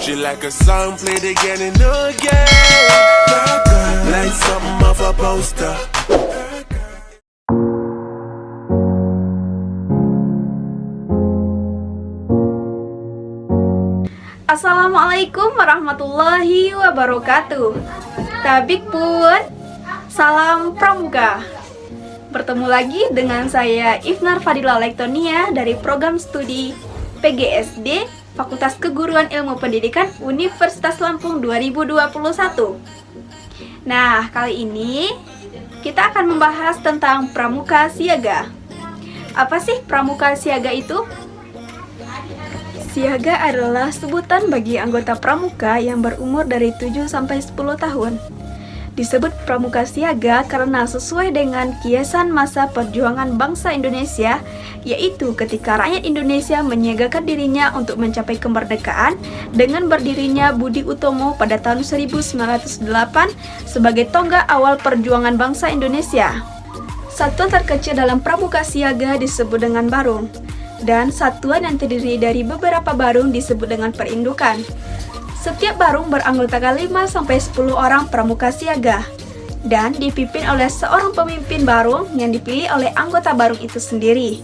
She like a song played again and again. Like something off a poster. Assalamualaikum warahmatullahi wabarakatuh. Tabik pun, salam pramuka. Bertemu lagi dengan saya Ifnar Fadila Lektonia dari program studi PGSD Fakultas Keguruan Ilmu Pendidikan Universitas Lampung 2021. Nah, kali ini kita akan membahas tentang pramuka siaga. Apa sih pramuka siaga itu? Siaga adalah sebutan bagi anggota pramuka yang berumur dari 7 sampai 10 tahun. Disebut pramuka siaga karena sesuai dengan kiasan masa perjuangan bangsa Indonesia, yaitu ketika rakyat Indonesia menyiagakan dirinya untuk mencapai kemerdekaan dengan berdirinya Budi Utomo pada tahun 1908 sebagai tonggak awal perjuangan bangsa Indonesia. Satuan terkecil dalam pramuka siaga disebut dengan barung, dan satuan yang terdiri dari beberapa barung disebut dengan perindukan. Setiap barung beranggotakan 5-10 orang pramuka siaga dan dipimpin oleh seorang pemimpin barung yang dipilih oleh anggota barung itu sendiri.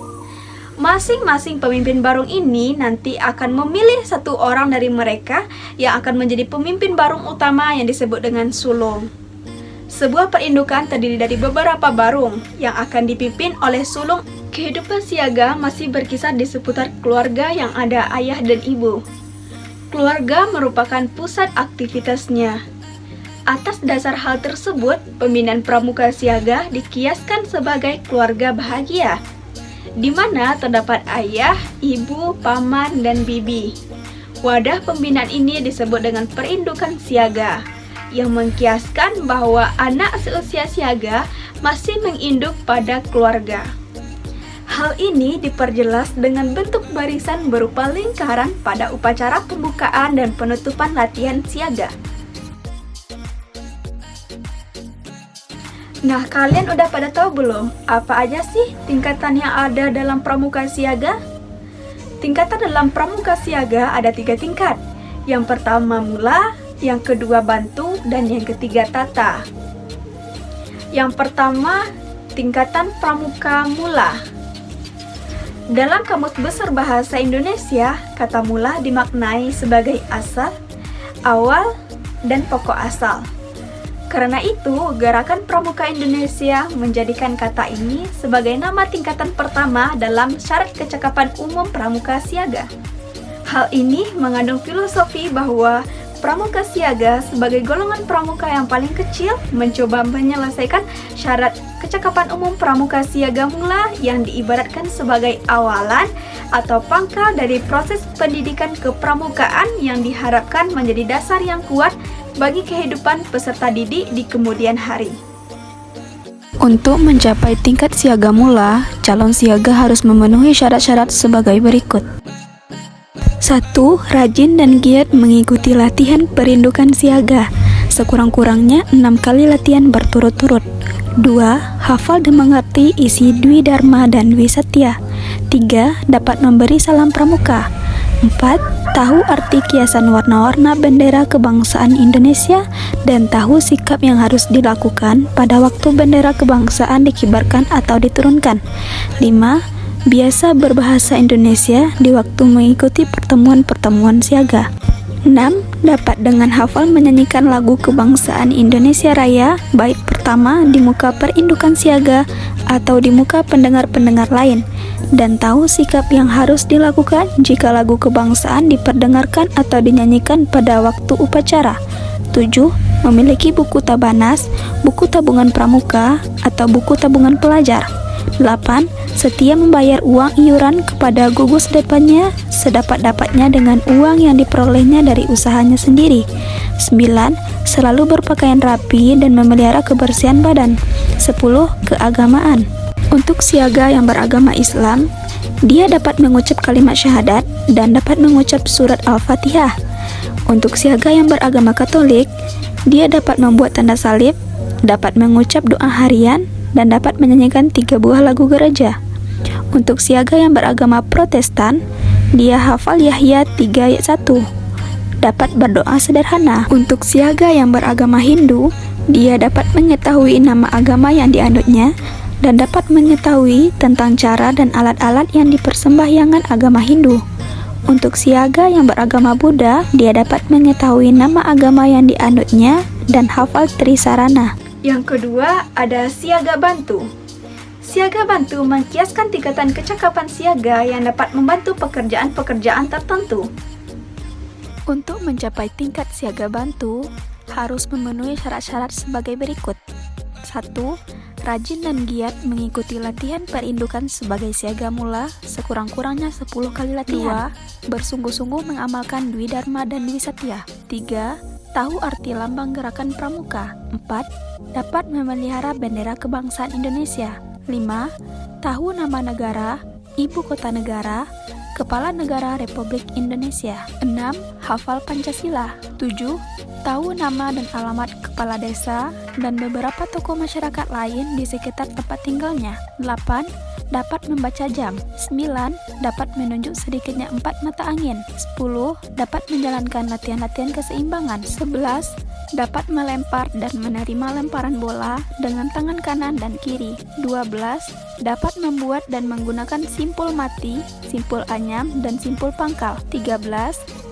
Masing-masing pemimpin barung ini nanti akan memilih satu orang dari mereka yang akan menjadi pemimpin barung utama yang disebut dengan sulung. Sebuah perindukan terdiri dari beberapa barung yang akan dipimpin oleh sulung. Kehidupan siaga masih berkisar di seputar keluarga yang ada ayah dan ibu. Keluarga merupakan pusat aktivitasnya. Atas dasar hal tersebut, pembinaan pramuka siaga dikiaskan sebagai keluarga bahagia, di mana terdapat ayah, ibu, paman, dan bibi. Wadah pembinaan ini disebut dengan perindukan siaga, yang mengkiaskan bahwa anak seusia siaga masih menginduk pada keluarga. Hal ini diperjelas dengan bentuk barisan berupa lingkaran pada upacara pembukaan dan penutupan latihan siaga. Nah, kalian udah pada tahu belum apa aja sih tingkatan yang ada dalam pramuka siaga? Tingkatan dalam pramuka siaga ada 3 tingkat. Yang pertama mula, yang kedua bantu, dan yang ketiga tata. Yang pertama, tingkatan pramuka mula. Dalam Kamus Besar Bahasa Indonesia, kata mula dimaknai sebagai asal, awal, dan pokok asal. Karena itu, Gerakan Pramuka Indonesia menjadikan kata ini sebagai nama tingkatan pertama dalam syarat kecakapan umum pramuka siaga. Hal ini mengandung filosofi bahwa pramuka siaga sebagai golongan pramuka yang paling kecil mencoba menyelesaikan syarat kecakapan umum pramuka siaga mula yang diibaratkan sebagai awalan atau pangkal dari proses pendidikan kepramukaan yang diharapkan menjadi dasar yang kuat bagi kehidupan peserta didik di kemudian hari. Untuk mencapai tingkat siaga mula, calon siaga harus memenuhi syarat-syarat sebagai berikut. 1. Rajin dan giat mengikuti latihan perindukan siaga, sekurang-kurangnya 6 kali latihan berturut-turut. 2. Hafal dan mengerti isi Dwi Dharma dan Dwi Satya. 3. Dapat memberi salam pramuka. 4. Tahu arti kiasan warna-warna bendera kebangsaan Indonesia dan tahu sikap yang harus dilakukan pada waktu bendera kebangsaan dikibarkan atau diturunkan. 5. Biasa berbahasa Indonesia di waktu mengikuti pertemuan-pertemuan siaga. 6. Dapat dengan hafal menyanyikan lagu kebangsaan Indonesia Raya, baik pertama di muka perindukan siaga atau di muka pendengar-pendengar lain, dan tahu sikap yang harus dilakukan jika lagu kebangsaan diperdengarkan atau dinyanyikan pada waktu upacara. 7. Memiliki buku tabanas, buku tabungan pramuka, atau buku tabungan pelajar. 8. Setia membayar uang iuran kepada gugus depannya sedapat-dapatnya dengan uang yang diperolehnya dari usahanya sendiri. 9. Selalu berpakaian rapi dan memelihara kebersihan badan. 10. Keagamaan. Untuk siaga yang beragama Islam, dia dapat mengucap kalimat syahadat dan dapat mengucap surat Al-Fatihah. Untuk siaga yang beragama Katolik, dia dapat membuat tanda salib, dapat mengucap doa harian, dan dapat menyanyikan 3 buah lagu gereja. Untuk siaga yang beragama Protestan, dia hafal Yahya 3 ayat 1, dapat berdoa sederhana. Untuk siaga yang beragama Hindu, dia dapat mengetahui nama agama yang dianutnya dan dapat mengetahui tentang cara dan alat-alat yang dipersembahyangan agama Hindu. Untuk siaga yang beragama Buddha, dia dapat mengetahui nama agama yang dianutnya dan hafal Trisarana. Yang kedua, ada siaga bantu. Siaga bantu mengkiaskan tingkatan kecakapan siaga yang dapat membantu pekerjaan-pekerjaan tertentu. Untuk mencapai tingkat siaga bantu, harus memenuhi syarat-syarat sebagai berikut. 1. Rajin dan giat mengikuti latihan perindukan sebagai siaga mula sekurang-kurangnya 10 kali latihan. 2. Bersungguh-sungguh mengamalkan Dwi Dharma dan Dwi Satya. 3. Tahu arti lambang gerakan pramuka. 4. Dapat memelihara bendera kebangsaan Indonesia. 5. Tahu nama negara, ibu kota negara, Kepala Negara Republik Indonesia. 6. Hafal Pancasila. 7. Tahu nama dan alamat kepala desa dan beberapa tokoh masyarakat lain di sekitar tempat tinggalnya. 8. Dapat membaca jam. 9. Dapat menunjuk sedikitnya 4 mata angin. 10. Dapat menjalankan latihan-latihan keseimbangan. 11. Dapat melempar dan menerima lemparan bola dengan tangan kanan dan kiri. 12. Dapat membuat dan menggunakan simpul mati, simpul anyam, dan simpul pangkal. 13.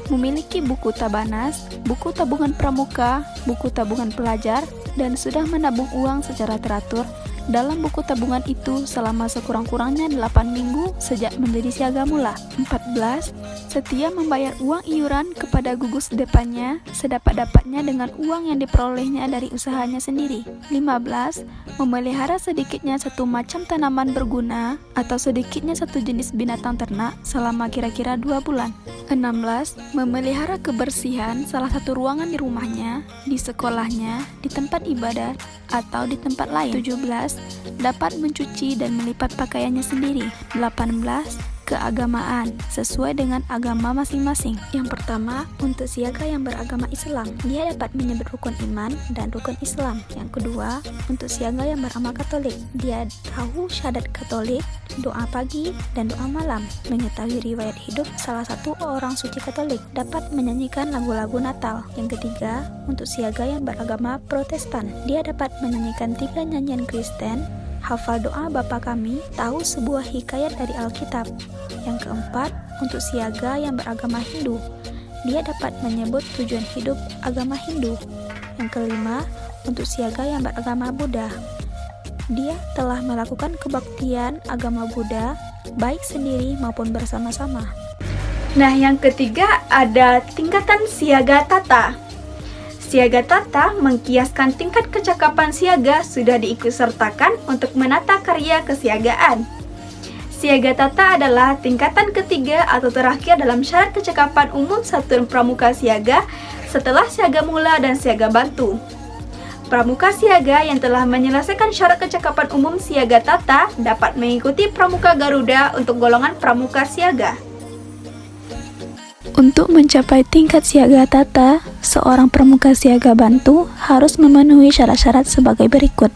Memiliki buku tabanas, buku tabungan pramuka, buku tabungan pelajar, dan sudah menabung uang secara teratur dalam buku tabungan itu selama sekurang-kurangnya 8 minggu sejak menjadi siaga mula. 14. Setia membayar uang iuran kepada gugus depannya sedapat-dapatnya dengan uang yang diperolehnya dari usahanya sendiri. 15. Memelihara sedikitnya satu macam tanaman berguna atau sedikitnya satu jenis binatang ternak selama kira-kira 2 bulan. 16. Memelihara kebersihan salah satu ruangan di rumahnya, di sekolahnya, di tempat ibadat, atau di tempat lain. 17. Dapat mencuci dan melipat pakaiannya sendiri. 18. Keagamaan sesuai dengan agama masing-masing. Yang pertama, untuk siaga yang beragama Islam, dia dapat menyebut rukun iman dan rukun Islam. Yang kedua, untuk siaga yang beragama Katolik, dia tahu syahadat Katolik, doa pagi dan doa malam, mengetahui riwayat hidup salah satu orang suci Katolik, dapat menyanyikan lagu-lagu Natal. Yang ketiga, untuk siaga yang beragama Protestan, dia dapat menyanyikan 3 nyanyian Kristen, hafal doa Bapa Kami, tahu sebuah hikayat dari Alkitab. Yang keempat, untuk siaga yang beragama Hindu, dia dapat menyebut tujuan hidup agama Hindu. Yang kelima, untuk siaga yang beragama Buddha, dia telah melakukan kebaktian agama Buddha baik sendiri maupun bersama-sama. Nah, yang ketiga ada tingkatan siaga tata. Siaga tata mengkiaskan tingkat kecakapan siaga sudah diikutsertakan untuk menata karya kesiagaan. Siaga tata adalah tingkatan ketiga atau terakhir dalam syarat kecakapan umum satuan pramuka siaga setelah siaga mula dan siaga bantu. Pramuka siaga yang telah menyelesaikan syarat kecakapan umum siaga tata dapat mengikuti pramuka Garuda untuk golongan pramuka siaga. Untuk mencapai tingkat siaga tata, seorang pramuka siaga bantu harus memenuhi syarat-syarat sebagai berikut.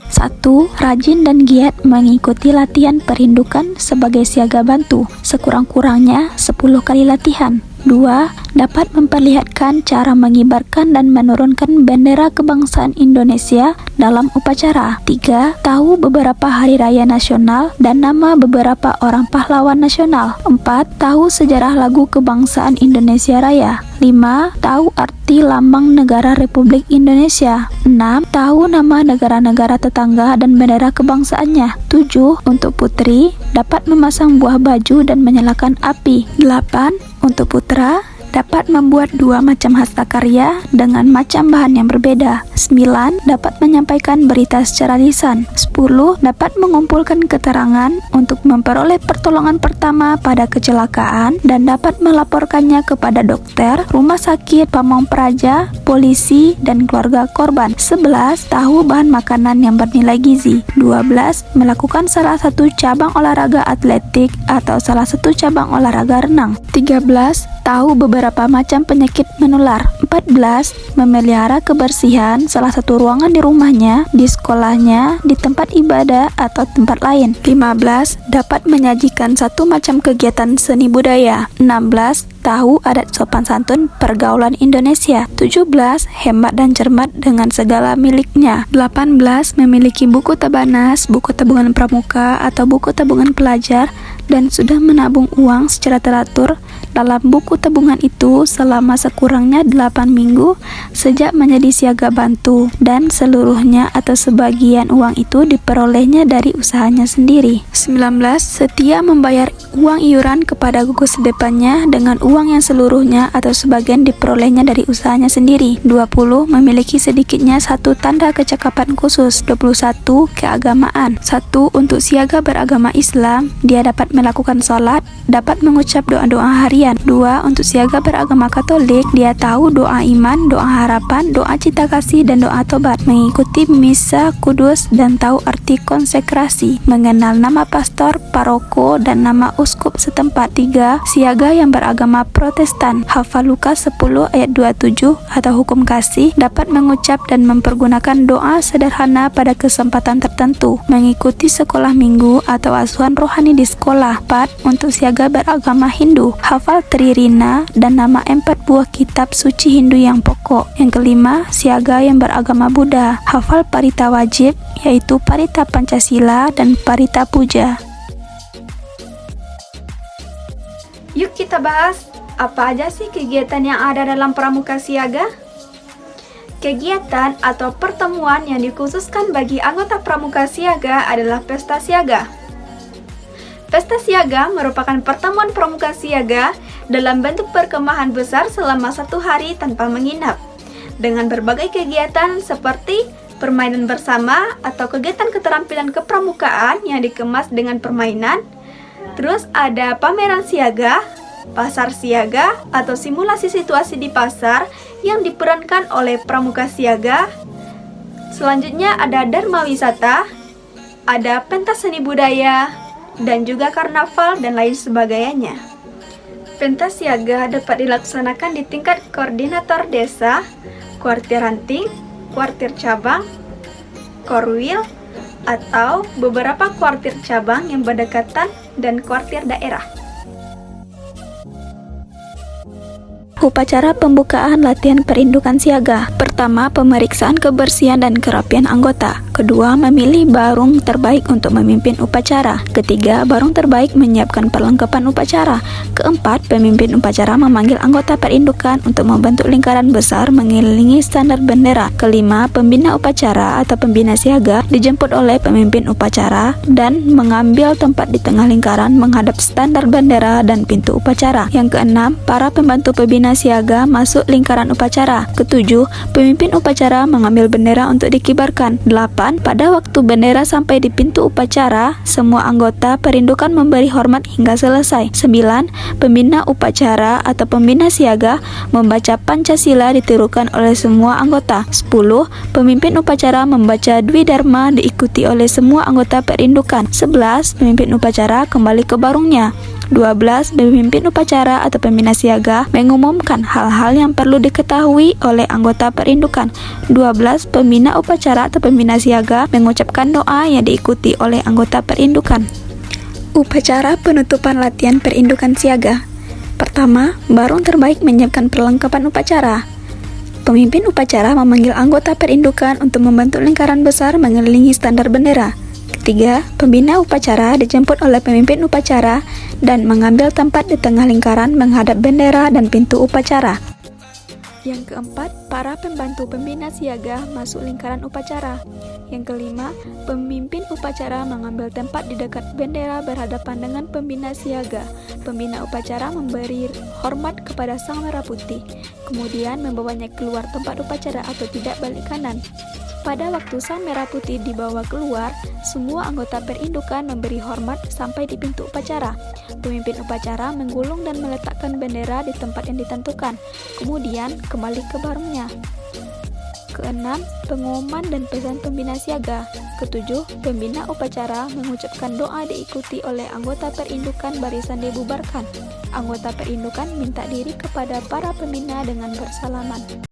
1. Rajin dan giat mengikuti latihan perindukan sebagai siaga bantu, sekurang-kurangnya 10 kali latihan. 2. Dapat memperlihatkan cara mengibarkan dan menurunkan bendera kebangsaan Indonesia dalam upacara. 3. Tahu beberapa hari raya nasional dan nama beberapa orang pahlawan nasional. 4. Tahu sejarah lagu kebangsaan Indonesia Raya. 5. Tahu arti lambang negara Republik Indonesia. 6. Tahu nama negara-negara tetangga dan bendera kebangsaannya. 7. Untuk putri, dapat memasang buah baju dan menyalakan api. 8. Untuk putra, dapat membuat 2 macam hastakarya dengan macam bahan yang berbeda. 9. Dapat menyampaikan berita secara lisan. 10. Dapat mengumpulkan keterangan untuk memperoleh pertolongan pertama pada kecelakaan dan dapat melaporkannya kepada dokter, rumah sakit, pamong praja, polisi, dan keluarga korban. 11. Tahu bahan makanan yang bernilai gizi. 12. Melakukan salah satu cabang olahraga atletik atau salah satu cabang olahraga renang. 13. Tahu beberapa macam penyakit menular. 14. Memelihara kebersihan salah satu ruangan di rumahnya, di sekolahnya, di tempat ibadah atau tempat lain. 15. Dapat menyajikan satu macam kegiatan seni budaya. 16. tahu adat sopan santun pergaulan Indonesia. 17. Hemat dan cermat dengan segala miliknya. 18. Memiliki buku tabanas, buku tabungan pramuka atau buku tabungan pelajar dan sudah menabung uang secara teratur dalam buku tabungan itu selama sekurangnya 8 minggu sejak menjadi siaga bantu, dan seluruhnya atau sebagian uang itu diperolehnya dari usahanya sendiri. 19. Setia membayar uang iuran kepada gugus depannya dengan uang yang seluruhnya atau sebagian diperolehnya dari usahanya sendiri. 20. Memiliki sedikitnya satu tanda kecakapan khusus. 21. Keagamaan. 1. Untuk siaga beragama Islam, dia dapat melakukan sholat, dapat mengucap doa-doa harian. 2. Untuk siaga beragama Katolik, dia tahu doa iman, doa harapan, doa cinta kasih, dan doa tobat, mengikuti misa kudus dan tahu arti konsekrasi, mengenal nama pastor, paroko, dan nama uskup setempat. 3. Siaga yang beragama Protestan, hafal Lukas 10 ayat 27 atau hukum kasih, dapat mengucap dan mempergunakan doa sederhana pada kesempatan tertentu, mengikuti sekolah minggu atau asuhan rohani di sekolah. 4. Untuk siaga beragama Hindu, hafal Tririna dan nama 4 buah kitab suci Hindu yang pokok. Yang kelima, siaga yang beragama Buddha, hafal parita wajib, yaitu parita Pancasila dan parita puja. Yuk kita bahas, apa aja sih kegiatan yang ada dalam pramuka siaga? Kegiatan atau pertemuan yang dikhususkan bagi anggota pramuka siaga adalah pesta siaga. Pesta siaga merupakan pertemuan pramuka siaga dalam bentuk perkemahan besar selama 1 hari tanpa menginap, dengan berbagai kegiatan seperti permainan bersama atau kegiatan keterampilan kepramukaan yang dikemas dengan permainan. Terus ada pameran siaga, pasar siaga atau simulasi situasi di pasar yang diperankan oleh pramuka siaga. Selanjutnya ada dharma wisata, ada pentas seni budaya, dan juga karnaval dan lain sebagainya. Pentas siaga dapat dilaksanakan di tingkat koordinator desa, kuartir ranting, kuartir cabang, korwil, atau beberapa kuartir cabang yang berdekatan dan kuartir daerah. Upacara pembukaan latihan perindukan siaga. Pertama, pemeriksaan kebersihan dan kerapian anggota. Kedua, memilih barung terbaik untuk memimpin upacara. Ketiga, barung terbaik menyiapkan perlengkapan upacara. Keempat, pemimpin upacara memanggil anggota perindukan untuk membentuk lingkaran besar mengelilingi standar bendera. Kelima, pembina upacara atau pembina siaga dijemput oleh pemimpin upacara dan mengambil tempat di tengah lingkaran menghadap standar bendera dan pintu upacara. Yang keenam, para pembantu pembina siaga masuk lingkaran upacara. Ketujuh, pemimpin upacara mengambil bendera untuk dikibarkan. 8. Pada waktu bendera sampai di pintu upacara, semua anggota perindukan memberi hormat hingga selesai. 9. Pembina upacara atau pembina siaga membaca Pancasila ditirukan oleh semua anggota. 10. Pemimpin upacara membaca Dwi Dharma diikuti oleh semua anggota perindukan. 11. Pemimpin upacara kembali ke barungnya. 12. Pemimpin upacara atau pembina siaga mengumumkan hal-hal yang perlu diketahui oleh anggota perindukan. 12. Pembina upacara atau pembina siaga mengucapkan doa yang diikuti oleh anggota perindukan. Upacara penutupan latihan perindukan siaga. Pertama, barung terbaik menyiapkan perlengkapan upacara. Pemimpin upacara memanggil anggota perindukan untuk membentuk lingkaran besar mengelilingi standar bendera. Ketiga, pembina upacara dijemput oleh pemimpin upacara dan mengambil tempat di tengah lingkaran menghadap bendera dan pintu upacara. Yang keempat, para pembantu pembina siaga masuk lingkaran upacara. Yang kelima, pemimpin upacara mengambil tempat di dekat bendera berhadapan dengan pembina siaga. Pembina upacara memberi hormat kepada sang merah putih, kemudian membawanya keluar tempat upacara atau tidak balik kanan. Pada waktu sang merah putih dibawa keluar, semua anggota perindukan memberi hormat sampai di pintu upacara. Pemimpin upacara menggulung dan meletakkan bendera di tempat yang ditentukan, kemudian kembali ke barungnya. Keenam, pengumuman dan pesan pembina siaga. Ketujuh, pembina upacara mengucapkan doa diikuti oleh anggota perindukan barisan dibubarkan. Anggota perindukan minta diri kepada para pembina dengan bersalaman.